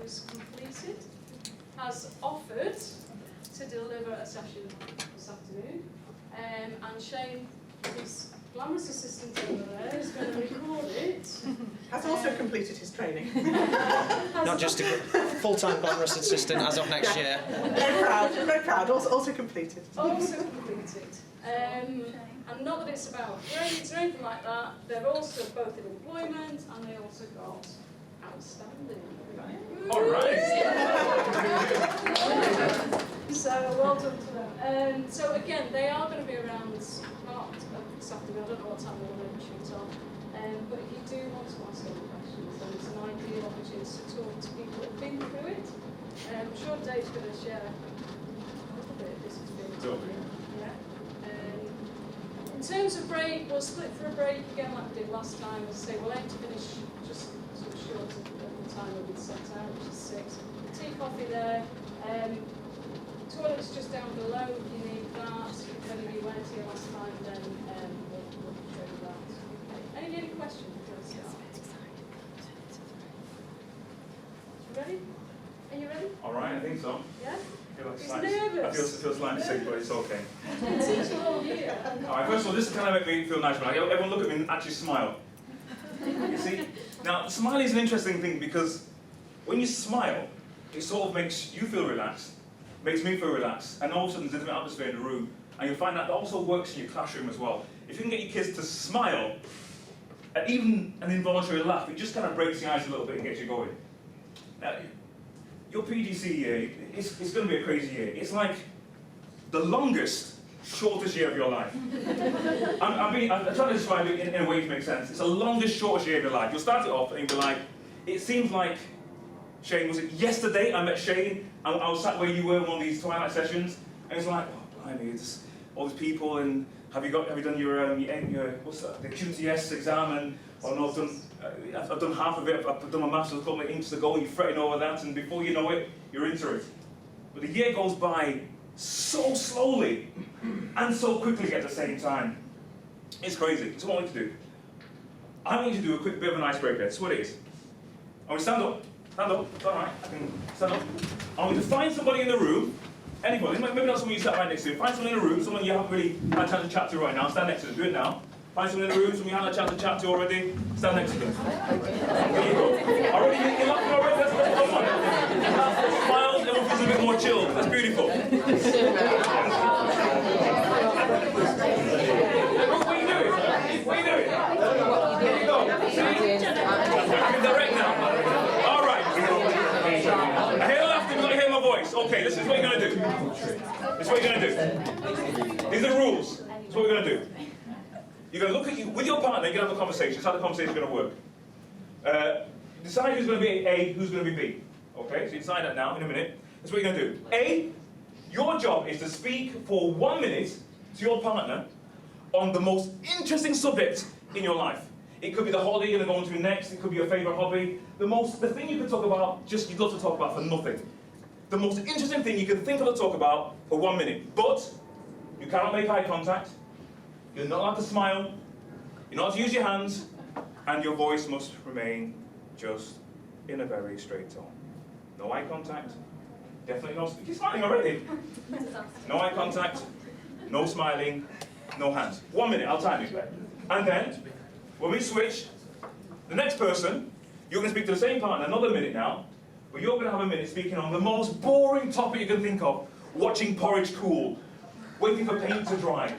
who's completed, has offered to deliver a session this afternoon. And Shane, his glamorous assistant over there, is going to record it. Has also completed his training. Not just a full-time glamorous assistant as of next year. Very proud. Also completed. Also completed. And not that it's about grades or anything like that, they're also both in employment and they also got outstanding. All right. So well done to them. So again, they are going to be around part of this afternoon. I don't know what time they're going to shoot on. But if you do want to ask any questions, then it's an ideal opportunity to talk to people who've been through it. I'm sure Dave's going to share a little bit of this experience. Yeah. In terms of break, we'll split for a break again like we did last time. As I say, we'll aim to finish just sort of short of the time that we'd set out, which is 6. Tea, coffee there. Toilets just down below if you need that. If any of you went here last time, then we'll show you that. Okay. Any questions before I start? You ready? Are you ready? All right, I think so. Yeah? He's nervous. I feel slightly sick, but it's okay. It's teach you all year. All right, first of all, this is kind of make me feel nice. Everyone look at me and actually smile. You see? Now, smiling is an interesting thing because when you smile, it sort of makes you feel relaxed, makes me feel relaxed, and also there's a different atmosphere in the room. And you'll find that also works in your classroom as well. If you can get your kids to smile, and even an involuntary laugh, it just kind of breaks the ice a little bit and gets you going. Now, your PGCE year, it's going to be a crazy year. It's like the longest, shortest year of your life. I'm trying to describe it in a way to make sense. It's the longest, shortest year of your life. You'll start it off and you'll be like, it seems like, Shane, was it yesterday I met Shane, and I was sat where you were in one of these twilight sessions, and it's like, oh, blimey, it's all these people, and have you done your what's that, the QTS exam, and oh no, I've done half of it, I've done my master's, I've got my inches to go, and you're fretting over that, and before you know it, you're into it. But the year goes by so slowly, and so quickly at the same time. It's crazy. It's what I want you to do. I want you to do a quick bit of an icebreaker. That's what it is. I want you to stand up. Stand up. It's all right. I can stand up. I want you to find somebody in the room. Anybody. Maybe not someone you sat right next to. Find someone in the room. Someone you haven't really had a chance to chat to right now. Stand next to them. Do it now. Find someone in the room. Someone you haven't had a chance to chat to already. Stand next to them. There you go. Already? You're laughing already? That's come on. Smiles. Everyone feels a bit more chilled. That's beautiful. What are you doing? What are you doing? There you go. See? I can direct now. All right. I hear the laughter, but I hear my voice. Okay, this is what you're going to do. This is what you're going to do. These are the rules. This is what we're going to do. You're going to look at you with your partner. You're going to have a conversation. That's how the conversation is going to work. Decide who's going to be A, who's going to be B. Okay, so you decide that now in a minute. That's what you're going to do. A, your job is to speak for 1 minute to your partner on the most interesting subject in your life. It could be the holiday you're going to go into next. It could be your favourite hobby. The thing you could talk about, just you'd love to talk about for nothing. The most interesting thing you can think of to talk about for 1 minute. But you cannot make eye contact. You're not allowed to smile. You're not allowed to use your hands. And your voice must remain just in a very straight tone. No eye contact. Definitely no. You're smiling already. No eye contact. No smiling. No hands. 1 minute. I'll time you. And then, when we switch, the next person, you're going to speak to the same partner another minute now, but you're going to have a minute speaking on the most boring topic you can think of, watching porridge cool, waiting for paint to dry.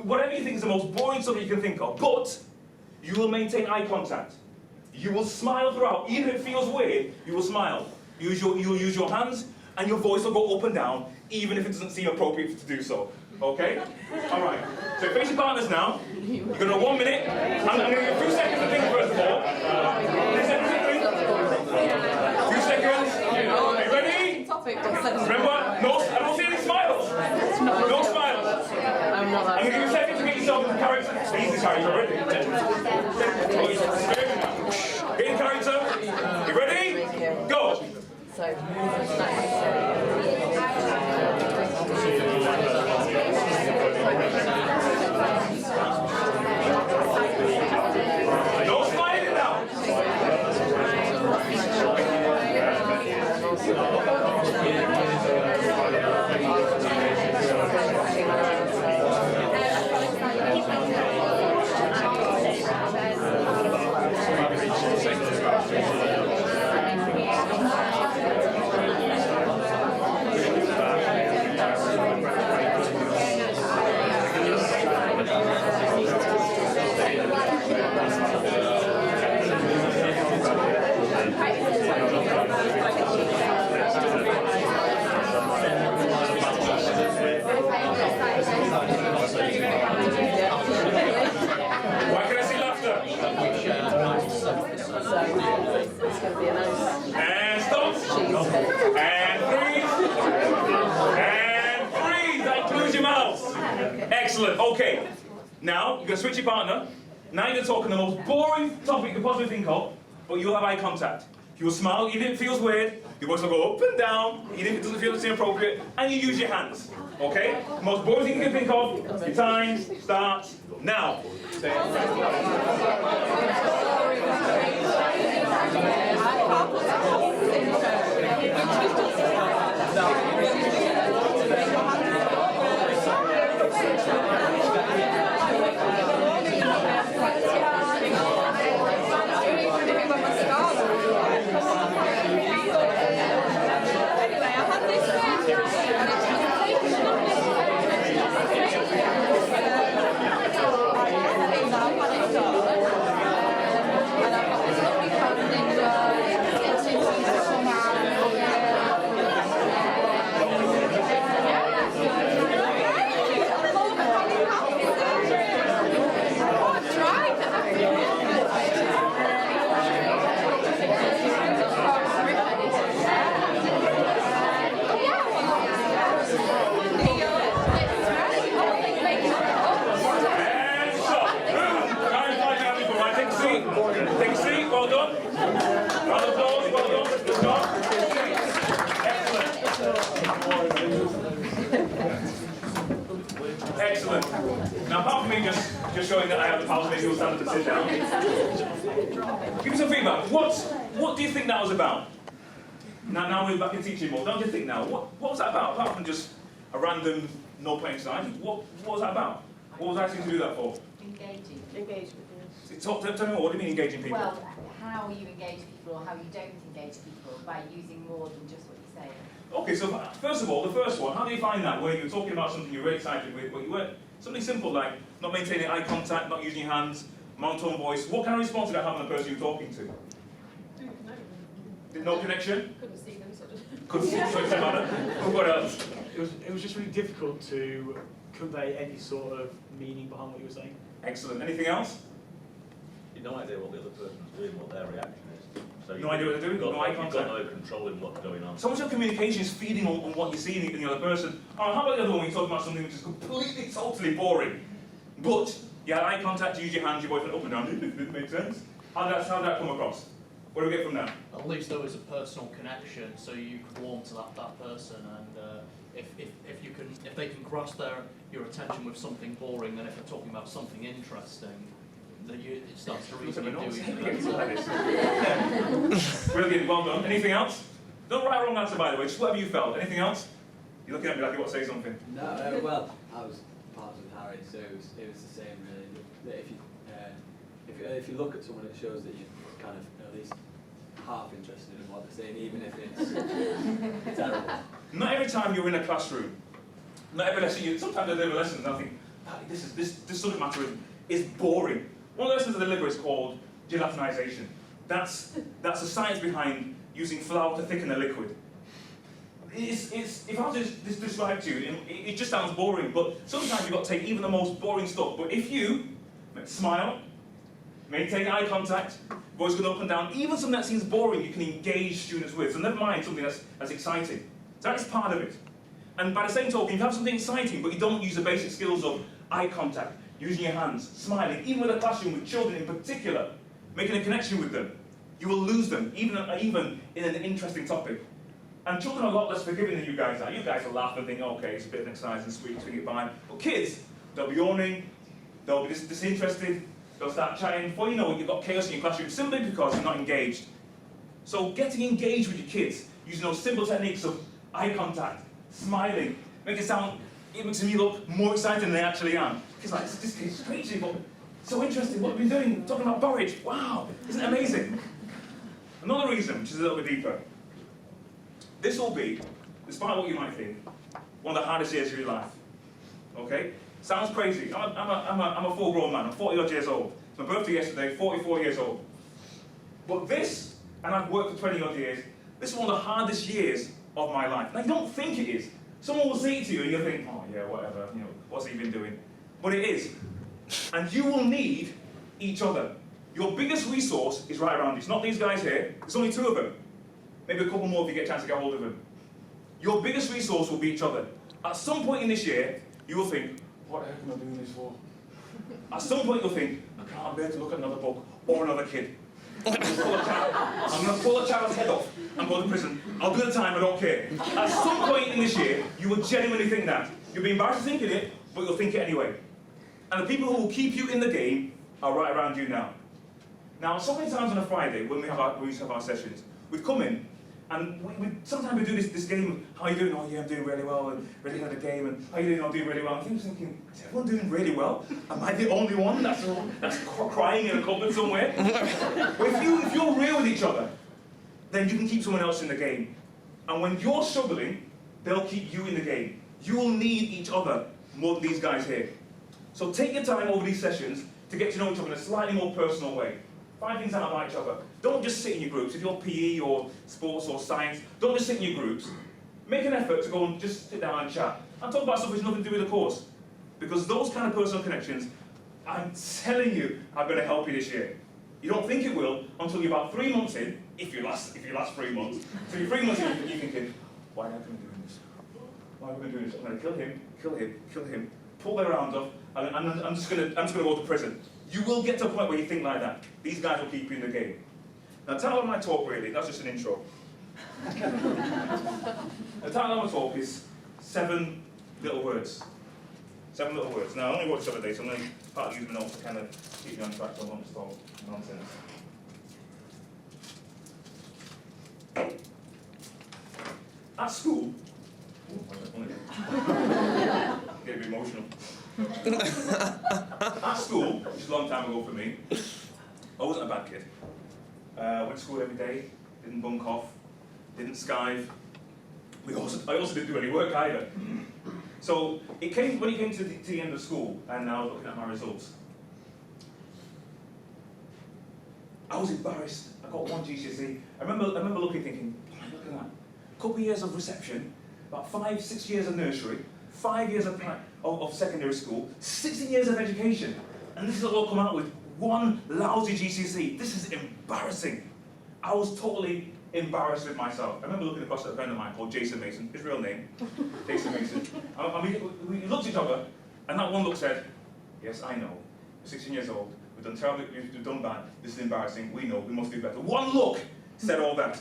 Whatever you think is the most boring stuff you can think of, but you will maintain eye contact. You will smile throughout. Even if it feels weird, you will smile. You will use your hands, and your voice will go up and down, even if it doesn't seem appropriate to do so. Okay? All right. So face your partners now. You're going to have 1 minute. I'm going to give you a few seconds to think first of all. 2 seconds to think. 2 seconds. Are you ready? Remember, I don't see any smiles. No smiles. I'm going to give you a second to get yourself into character. Easy character already. Get in character. You ready? Go. No smiling now. Why can I see laughter? And stop. And breathe. And breathe. That includes your mouth. Excellent. Okay. Now, you're going to switch your partner. Now you're going to talk on the most boring topic you could possibly think of, but you'll have eye contact. You'll smile, even if it feels weird. Your voice will go up and down, even if it doesn't feel inappropriate, and you use your hands. Okay? The most boring thing you can think of, your time starts now. Take a seat, well done. Round of applause, well done. Good job. Excellent. Excellent. Now, apart from me just showing that I have the power to make people stand up and sit down, give me some feedback. What do you think that was about? Now we're back in teaching mode. Don't you think now? What was that about? Apart from just a random no playing side, what was that about? What was I asking to do that for? Engaging. Engagement. Tell me more, what do you mean engaging people? Well, how you engage people or how you don't engage people by using more than just what you say. Okay, so first of all, the first one, how do you find that where you're talking about something you're really excited with, but you weren't, something simple like not maintaining eye contact, not using your hands, monotone voice, what kind of response did that have on the person you're talking to? No connection? Couldn't see them, so just... Couldn't see them, so it doesn't matter. What else? It was just really difficult to convey any sort of meaning behind what you were saying. Excellent. Anything else? You've no idea what the other person's doing, what their reaction is. So No idea what they're doing, no eye You've contact. got no control in what's going on. So much of communication is feeding on what you see in the other person. Oh, how about the other one when you're talking about something which is completely, totally boring, but you had eye contact, you use your hands, your voice went up and down, did it make sense? How did that come across? What do we get from that? At least there was a personal connection, so you could warm to that person, and if they can grasp your attention with something boring, then if they're talking about something interesting, then it starts to reason you do Brilliant, well done. Anything else? No right or wrong answer, by the way, just whatever you felt. Anything else? You're looking at me like you want to say something. No, well, I was part of Harry, so it was the same really. That if you look at someone, it shows that you're kind of at least half interested in what they're saying, even if it's terrible. Not every time you're in a classroom, not every lesson, sometimes I do lessons and I think, this subject matter is boring. One of the lessons of the Liburd is called gelatinization. That's the science behind using flour to thicken a liquid. If I was to describe to you, it just sounds boring, but sometimes you've got to take even the most boring stuff. But if you smile, maintain eye contact, voice going up and down, even something that seems boring, you can engage students with. So never mind something that's exciting. So that is part of it. And by the same token, if you have something exciting, but you don't use the basic skills of eye contact, using your hands, smiling, even with a classroom with children in particular, making a connection with them, you will lose them, even in an interesting topic. And children are a lot less forgiving than you guys are. You guys will laugh and think, okay, it's a bit of an exercise and sweet, swing it by. But kids, they'll be yawning, they'll be disinterested, they'll start chatting. Before you know it, you've got chaos in your classroom simply because you're not engaged. So getting engaged with your kids, using those simple techniques of eye contact, smiling, it makes me look more excited than they actually am. It's like, this kid's crazy, but so interesting, what have we been doing? Talking about porridge, wow, isn't it amazing? Another reason, which is a little bit deeper, this will be, despite what you might think, one of the hardest years of your life. Okay? Sounds crazy. I'm a full-grown man. I'm 40-odd years old. It's my birthday yesterday, 44 years old. But this, and I've worked for 20-odd years, this is one of the hardest years of my life. Now, you don't think it is. Someone will say it to you, and you'll think, oh, yeah, whatever, you know, what's he been doing? But it is. And you will need each other. Your biggest resource is right around you. It's not these guys here. There's only 2 of them. Maybe a couple more if you get a chance to get hold of them. Your biggest resource will be each other. At some point in this year, you will think, what the heck am I doing this for? At some point you'll think, I can't bear to look at another book or another kid. I'm going to pull a child's head off and go to prison. I'll do the time, I don't care. At some point in this year, you will genuinely think that. You'll be embarrassed thinking it, but you'll think it anyway. And the people who will keep you in the game are right around you now. Now, so many times on a Friday, when we used to have our sessions, we'd come in, and sometimes we do this game, how are you doing? Oh yeah, I'm doing really well, and ready for the game, and how are you doing? I'm doing really well. And I was thinking, is everyone doing really well? Am I the only one that's crying in a cupboard somewhere? But if you're real with each other, then you can keep someone else in the game. And when you're struggling, they'll keep you in the game. You will need each other more than these guys here. So take your time over these sessions to get to know each other in a slightly more personal way. Find things out about each other. Don't just sit in your groups. If you're PE or sports or science, don't just sit in your groups. Make an effort to go and just sit down and chat. And talk about stuff which has nothing to do with the course. Because those kind of personal connections, I'm telling you, are going to help you this year. You don't think it will until you're about 3 months in, if you last 3 months. So you're 3 months in, you're thinking, why am I doing this? Why am I doing this? I'm going to kill him, kill him, kill him, pull their arms off, and I'm just going to go to prison. You will get to a point where you think like that. These guys will keep you in the game. Now, the title of my talk, really, that's just an intro. The title of my talk is 7 Little Words. 7 little words. Now, I only wrote this the other day, so I'm going to partly use my notes to kind of keep me on track so I don't talk nonsense. At school, get a bit emotional. At school, which is a long time ago for me, I wasn't a bad kid. Went to school every day, didn't bunk off, didn't skive. I also didn't do any work either. So when it came to the end of school, and I was looking at my results, I was embarrassed. I got 1 GCSE. I remember looking, thinking, oh, look at that. A couple of years of reception, about 5, 6 years of nursery, 5 years of secondary school, 16 years of education, and this is all come out with 1 lousy GCSE. This is embarrassing. I was totally embarrassed with myself. I remember looking across at a friend of mine called Jason Mason, his real name, Jason Mason. And we looked at each other, and that one look said, yes, I know. We're 16 years old, we've done terribly, we've done bad, this is embarrassing, we know, we must do better. One look said all that.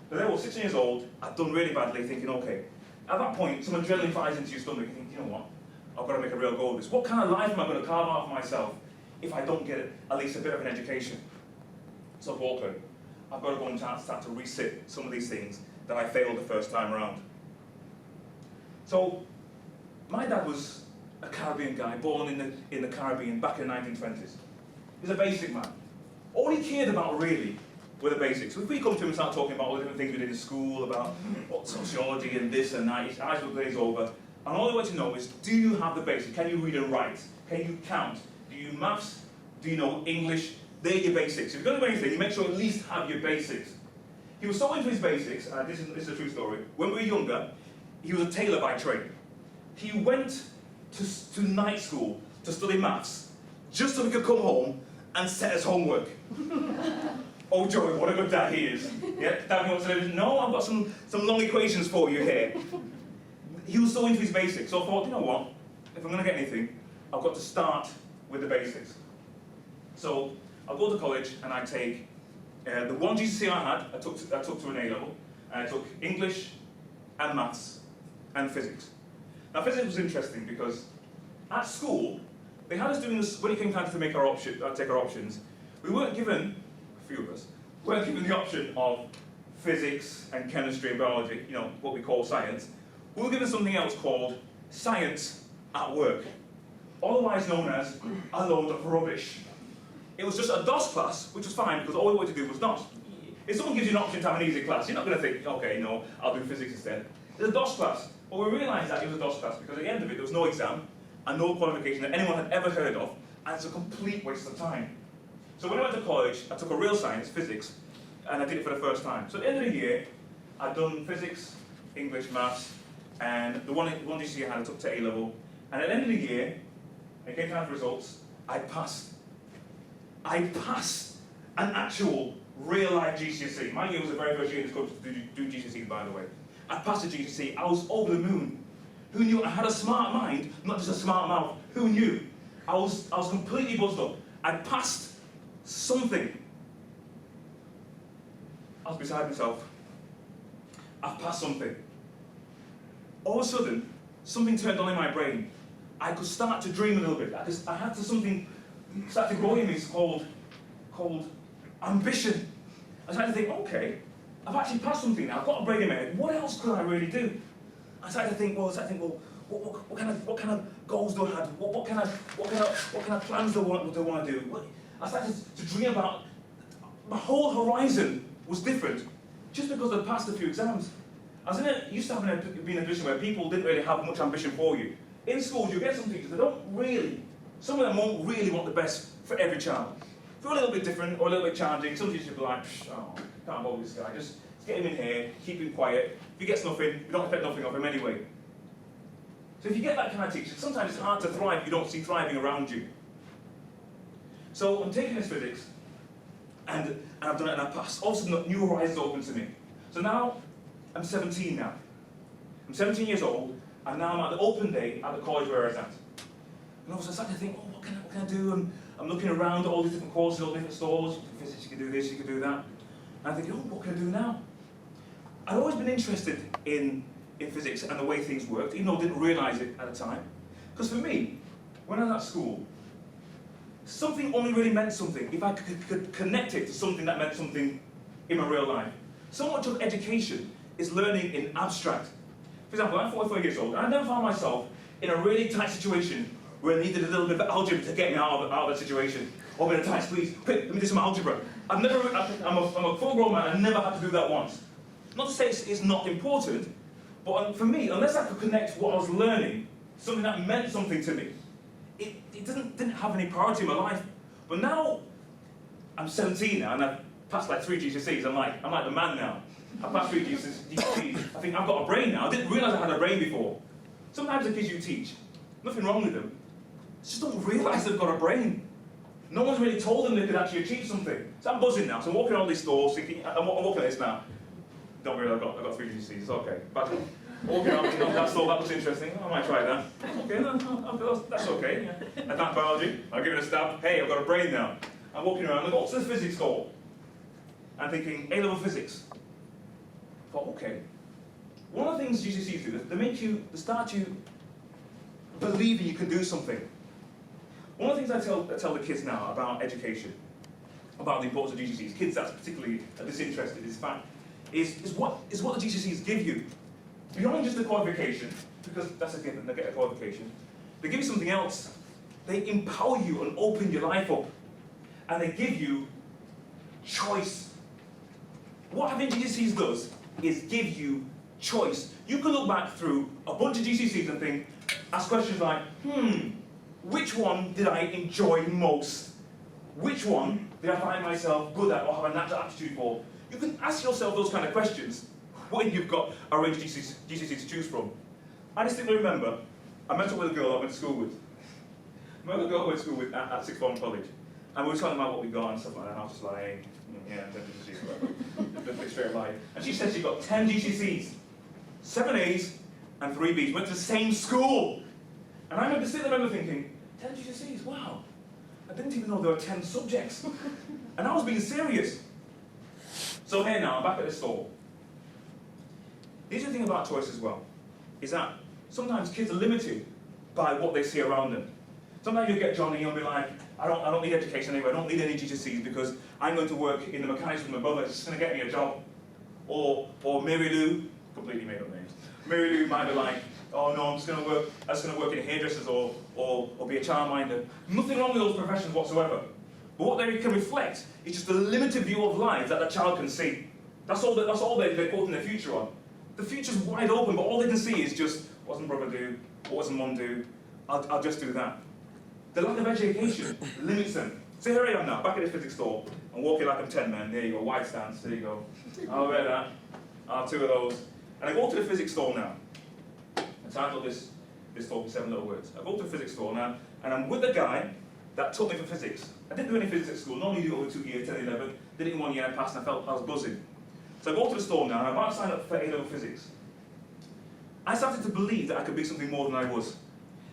But then I was 16 years old, I'd done really badly, thinking, okay. At that point, some adrenaline fires into your stomach, you think, you know what, I've got to make a real go of this. What kind of life am I going to carve out for myself if I don't get at least a bit of an education? So Walker, I've got to go and start to resit some of these things that I failed the first time around. So, my dad was a Caribbean guy, born in the Caribbean back in the 1920s. He was a basic man. All he cared about really were the basics. So if we come to him and start talking about all the different things we did in school, about sociology and this and that, his eyes would glaze over. And all he wanted to know is, do you have the basics? Can you read and write? Can you count? Do you maths? Do you know English? They're your basics. If you're going to do anything, you make sure you at least have your basics. He was so into his basics, and this is a true story. When we were younger, he was a tailor by trade. He went to night school to study maths, just so he could come home and set his homework. Oh, Joey, what a good dad he is. Yeah, Dad wants to say, no, I've got some long equations for you here. He was so into his basics, so I thought, you know what? If I'm going to get anything, I've got to start with the basics. So I'll go to college and I take the 1 GCSE I had, I took to an A-level, and I took English and maths and physics. Now physics was interesting because at school, they had us doing this, when it came time to make our take our options, we weren't given few of us, weren't given the option of physics and chemistry and biology, you know, what we call science. We were given something else called science at work, otherwise known as a load of rubbish. It was just a DOS class, which was fine because all we wanted to do was DOS. If someone gives you an option to have an easy class, you're not going to think, okay, no, I'll do physics instead. It's a DOS class. But we realised that it was a DOS class because at the end of it, there was no exam and no qualification that anyone had ever heard of, and it's a complete waste of time. So when I went to college, I took a real science, physics, and I did it for the first time. So at the end of the year, I'd done physics, English, maths, and the one GCSE I had, I took to A level. And at the end of the year, it came time for results, I passed. I passed an actual real-life GCSE. My year was the very first year in this country to do GCSEs, by the way. I passed a GCSE, I was over the moon. Who knew? I had a smart mind, not just a smart mouth. Who knew? I was completely buzzed up. I passed something. I was beside myself. I've passed something. All of a sudden, something turned on in my brain. I could start to dream a little bit. I had to something start to grow in me called ambition. I started to think, okay, I've actually passed something now. I've got a brain in my head. What else could I really do? I started to think, what kind of goals do I have? What kind of plans do I want to do? I started to dream about. My whole horizon was different, just because I'd passed a few exams. I was used to being in a position where people didn't really have much ambition for you. In schools, you get some teachers that some of them won't really want the best for every child. If you're a little bit different or a little bit challenging, some teachers will be like, oh, can't bother this guy, just get him in here, keep him quiet. If he gets nothing, you don't expect nothing of him anyway. So if you get that kind of teacher, sometimes it's hard to thrive if you don't see thriving around you. So I'm taking this physics, and I've done it and I've passed. All of a sudden, new horizons open to me. So now, I'm 17 now. I'm 17 years old, and now I'm at the open day at the college where I was at. And all of a sudden I started to think, oh, what can I do? And I'm looking around at all these different courses, all different stores. Physics, you can do this, you can do that. And I'm thinking, oh, what can I do now? I'd always been interested in physics and the way things worked, even though I didn't realise it at the time. Because for me, when I was at school, something only really meant something if I could connect it to something that meant something in my real life. So much of education is learning in abstract. For example, I'm 44 years old, and I never found myself in a really tight situation where I needed a little bit of algebra to get me out of that situation. Or in a tight squeeze, quick, let me do some algebra. I'm a full-grown man, I never had to do that once. Not to say it's not important, but for me, unless I could connect what I was learning, something that meant something to me, it didn't have any priority in my life. But now, I'm 17 now, and I've passed like 3 GCSEs. I'm like the man now. I've passed 3 GCSEs. I think I've got a brain now. I didn't realise I had a brain before. Sometimes the kids you teach, nothing wrong with them, just don't realise they've got a brain. No one's really told them they could actually achieve something. So I'm buzzing now. So I'm walking around these stores thinking, I'm walking at this now. Don't worry, I've got 3 GCSEs. It's okay. But walking around thinking, oh, that store, that looks interesting. I might try that. Okay, no, that's okay. Yeah. Advanced biology, I'll give it a stab. Hey, I've got a brain now. I'm walking around, I go to the physics store. I'm thinking, A-level physics. I thought, okay. One of the things GCSEs do, they start you believing you can do something. One of the things I tell the kids now about education, about the importance of GCSEs, kids that's particularly disinterested, is what the GCSEs give you. Beyond just the qualification, because that's a given, they get a qualification, they give you something else. They empower you and open your life up. And they give you choice. What having GCSEs does is give you choice. You can look back through a bunch of GCSEs and think, ask questions like, which one did I enjoy most? Which one did I find myself good at or have a natural aptitude for? You can ask yourself those kind of questions when you've got a range of GCSEs to choose from. I distinctly remember, I met up with a girl I went to school with. I met a girl I went to school with at Sixth Form College. And we were talking about what we got and stuff like that, and I was just like, yeah, 10 GCSEs, but straight lie. And she said she got 10 GCSEs, 7 A's and 3 B's, went to the same school. And I remember thinking, 10 GCSEs, wow. I didn't even know there were 10 subjects. And I was being serious. So here now, I'm back at the store. The interesting thing about choice as well, is that sometimes kids are limited by what they see around them. Sometimes you get Johnny, he'll be like, I don't need education anyway, I don't need any GCSEs because I'm going to work in the mechanics with my brother, it's just going to get me a job. Or Mary Lou, completely made up names, Mary Lou might be like, oh no, I'm just going to work in hairdressers or be a childminder. Nothing wrong with those professions whatsoever. But what they can reflect is just the limited view of life that child can see. That's all they're quoting their future on. The future's wide open, but all they can see is just, what does my brother do? What does my mum do? I'll just do that. The lack of education limits them. So here I am now, back at the physics store. I'm walking like I'm 10 men. There you go, white stance, there you go. I'll wear that. I'll have 2 of those. And I go to the physics store now. I titled this talk with 7 little words. I go to the physics store now, and I'm with the guy that taught me for physics. I didn't do any physics at school. Normally you do it over 2 years, 10, 11. Did it in 1 year, I passed, and I was buzzing. So I go to the store now, and I'm about to sign up for A-level physics. I started to believe that I could be something more than I was.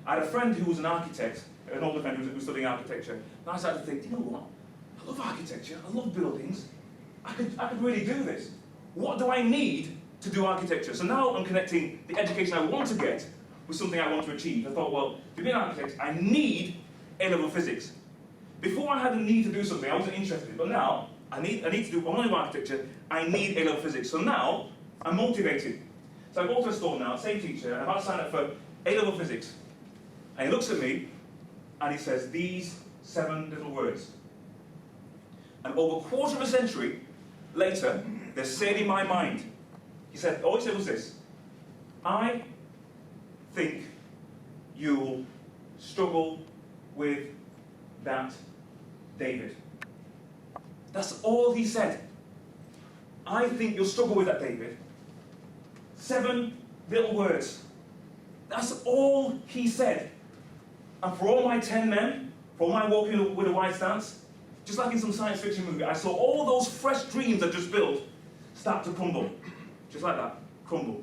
I had a friend who was an architect, an older friend who was studying architecture, and I started to think, you know what? I love architecture, I love buildings. I could really do this. What do I need to do architecture? So now I'm connecting the education I want to get with something I want to achieve. I thought, well, to be an architect, I need A-level physics. Before I had the need to do something, I wasn't interested, but now I need to do only architecture, I need A-level physics. So now I'm motivated. So I go to the store now, same teacher, and I'm about to sign up for A-level physics. And he looks at me and he says these 7 little words. And over a quarter of a century later, they're stayed in my mind. He said, all he said was this: I think you'll struggle with that, David. That's all he said. I think you'll struggle with that, David. 7 little words. That's all he said. And for all my 10 men, for all my walking with a white stance, just like in some science fiction movie, I saw all those fresh dreams I just built start to crumble. Just like that. Crumble,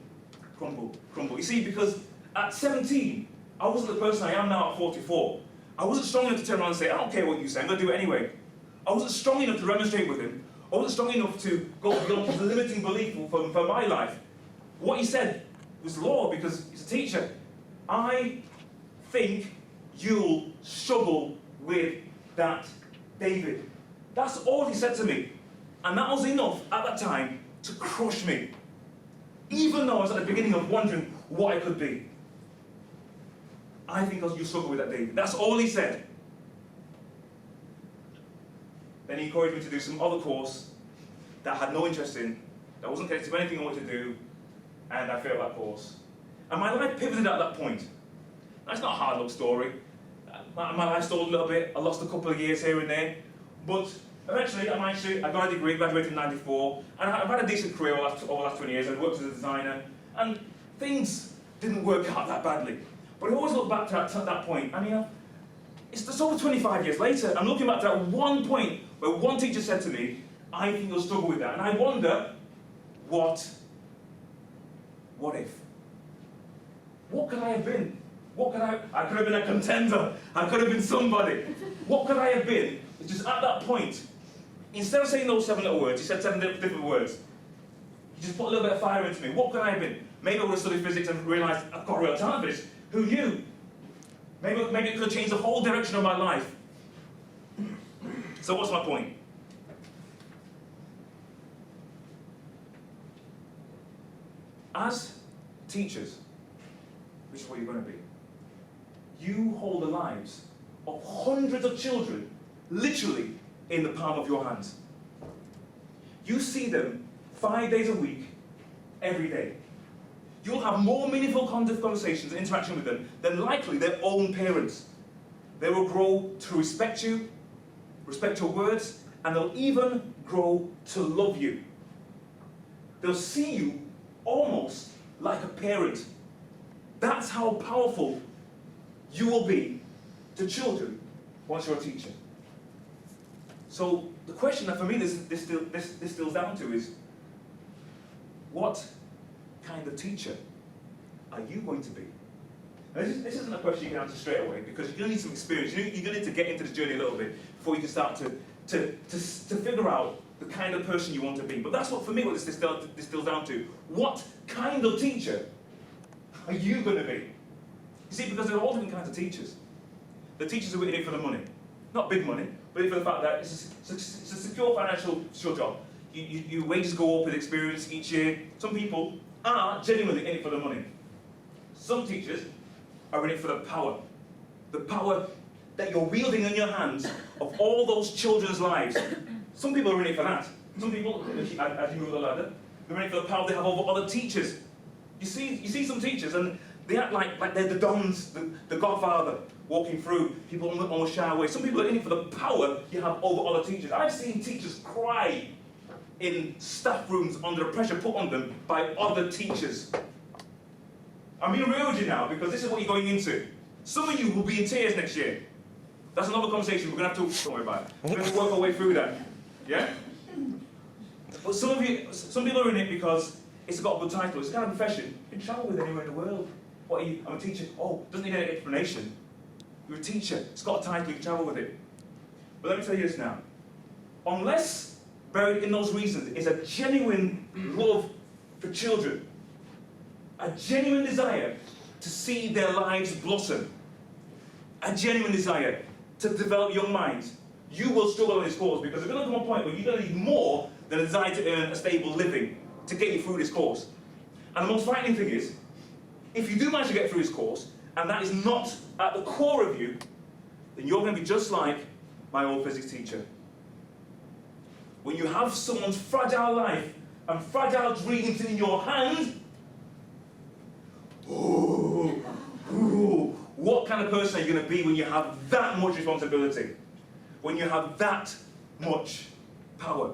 crumble, crumble. You see, because at 17, I wasn't the person I am now at 44. I wasn't strong enough to turn around and say, I don't care what you say, I'm going to do it anyway. I wasn't strong enough to demonstrate with him. I wasn't strong enough to go beyond his limiting belief for my life. What he said was law, because he's a teacher. I think you'll struggle with that, David. That's all he said to me. And that was enough at that time to crush me. Even though I was at the beginning of wondering what I could be. I think you'll struggle with that, David. That's all he said. Then he encouraged me to do some other course that I had no interest in, that wasn't connected to anything I wanted to do, and I failed that course. And my life pivoted at that point. That's not a hard luck story. My life stalled a little bit. I lost a couple of years here and there. But eventually, I got a degree, graduated in '94, and I've had a decent career over the last 20 years. I've worked as a designer, and things didn't work out that badly. But I always look back to that point. I mean, it's over 25 years later. I'm looking back to that one point where one teacher said to me, I think you'll struggle with that. And I wonder, what if? What could I have been? I could have been a contender. I could have been somebody. What could I have been? It's just at that point, instead of saying those 7 little words, he said 7 different words. He just put a little bit of fire into me. What could I have been? Maybe I would have studied physics and realised I've got a real talent for this. Who knew? Maybe it could have changed the whole direction of my life. So what's my point? As teachers, which is what you're going to be, you hold the lives of hundreds of children literally in the palm of your hands. You see them 5 days a week, every day. You'll have more meaningful conversations and interaction with them than likely their own parents. They will grow to respect you, respect your words, and they'll even grow to love you. They'll see you almost like a parent. That's how powerful you will be to children once you're a teacher. So the question that for me this distills down to is, what kind of teacher are you going to be? Now, this isn't a question you can answer straight away, because you're going to need some experience. You're going to need to get into this journey a little bit before you can start to figure out the kind of person you want to be. But that's what, for me, what this distills down to. What kind of teacher are you going to be? You see, because there are all different kinds of teachers. The teachers who are in it for the money. Not big money, but in it for the fact that it's a secure financial job. Your wages go up with experience each year. Some people are genuinely in it for the money. Some teachers are in it for the power that you're wielding in your hands of all those children's lives. Some people are in it for that. Some people, as you move the ladder, they're in it for the power they have over other teachers. You see some teachers and they act like they're the dons, the godfather walking through, people almost shy away. Some people are in it for the power you have over other teachers. I've seen teachers cry in staff rooms under the pressure put on them by other teachers. I'm being real with you now because this is what you're going into. Some of you will be in tears next year. That's another conversation we're going to have to, don't worry about it. We're going to work our way through that. Yeah? But some people are in it because it's got a good title. It's a kind of profession. You can travel with anywhere in the world. What are you? I'm a teacher. Oh, doesn't need any explanation. You're a teacher. It's got a title. You can travel with it. But let me tell you this now. Unless buried in those reasons is a genuine love for children, a genuine desire to see their lives blossom, a genuine desire to develop young minds, you will struggle in this course because there's going to come a point where you're going to need more than a desire to earn a stable living to get you through this course. And the most frightening thing is, if you do manage to get through this course, and that is not at the core of you, then you're going to be just like my old physics teacher. When you have someone's fragile life and fragile dreams in your hand, what kind of person are you going to be when you have that much responsibility? When you have that much power?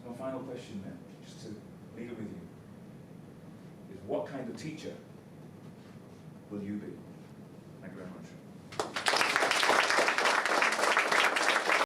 So my final question then, just to leave it with you, is what kind of teacher will you be?